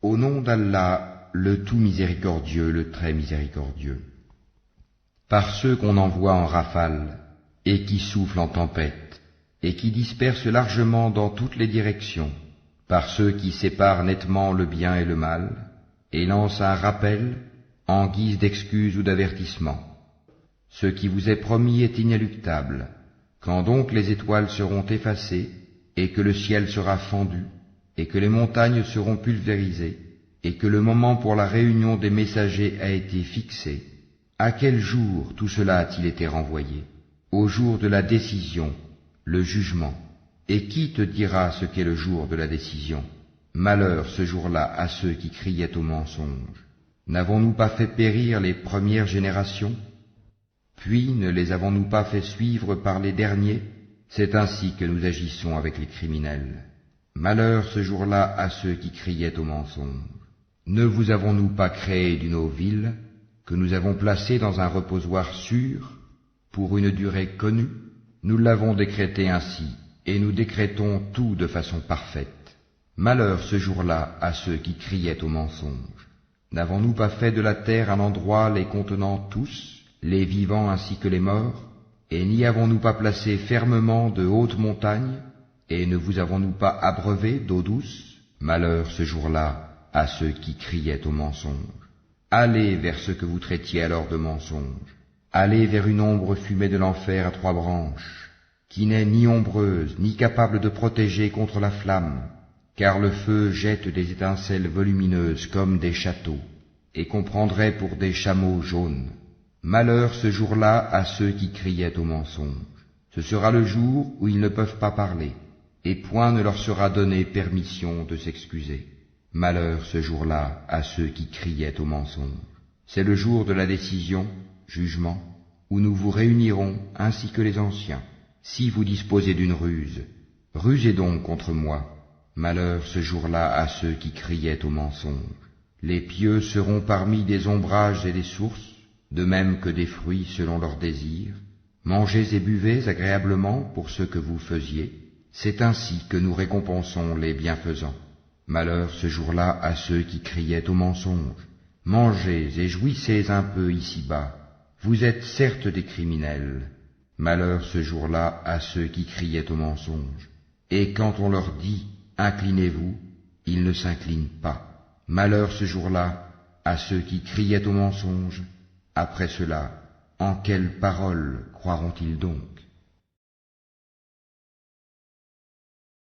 Au nom d'Allah, le tout miséricordieux, le très miséricordieux. Par ceux qu'on envoie en rafale, et qui soufflent en tempête, et qui dispersent largement dans toutes les directions, par ceux qui séparent nettement le bien et le mal, et lancent un rappel en guise d'excuse ou d'avertissement. Ce qui vous est promis est inéluctable. Quand donc les étoiles seront effacées, et que le ciel sera fendu, et que les montagnes seront pulvérisées, et que le moment pour la réunion des messagers a été fixé, à quel jour tout cela a-t-il été renvoyé? Au jour de la décision, le jugement. Et qui te dira ce qu'est le jour de la décision? Malheur ce jour-là à ceux qui criaient au mensonge. N'avons-nous pas fait périr les premières générations? Puis ne les avons-nous pas fait suivre par les derniers? C'est ainsi que nous agissons avec les criminels. Malheur ce jour-là à ceux qui criaient au mensonge. Ne vous avons-nous pas créé d'une eau vive, que nous avons placée dans un reposoir sûr, pour une durée connue? Nous l'avons décrété ainsi, et nous décrétons tout de façon parfaite. Malheur ce jour-là à ceux qui criaient au mensonge. N'avons-nous pas fait de la terre un endroit les contenant tous, les vivants ainsi que les morts? Et n'y avons-nous pas placé fermement de hautes montagnes? Et ne vous avons-nous pas abreuvé d'eau douce? Malheur ce jour-là à ceux qui criaient au mensonge. Allez vers ce que vous traitiez alors de mensonge. Allez vers une ombre fumée de l'enfer à 3 branches, qui n'est ni ombreuse, ni capable de protéger contre la flamme, car le feu jette des étincelles volumineuses comme des châteaux, et qu'on prendrait pour des chameaux jaunes. Malheur ce jour-là à ceux qui criaient au mensonge. Ce sera le jour où ils ne peuvent pas parler, et point ne leur sera donné permission de s'excuser. Malheur ce jour-là à ceux qui criaient au mensonge. C'est le jour de la décision, jugement, où nous vous réunirons ainsi que les anciens. Si vous disposez d'une ruse, rusez donc contre moi. Malheur ce jour-là à ceux qui criaient au mensonge. Les pieux seront parmi des ombrages et des sources, de même que des fruits selon leurs désirs. Mangez et buvez agréablement pour ce que vous faisiez. C'est ainsi que nous récompensons les bienfaisants. Malheur ce jour-là à ceux qui criaient au mensonge. Mangez et jouissez un peu ici-bas. Vous êtes certes des criminels. Malheur ce jour-là à ceux qui criaient au mensonge. Et quand on leur dit « Inclinez-vous », ils ne s'inclinent pas. Malheur ce jour-là à ceux qui criaient au mensonge. Après cela, en quelles paroles croiront-ils donc?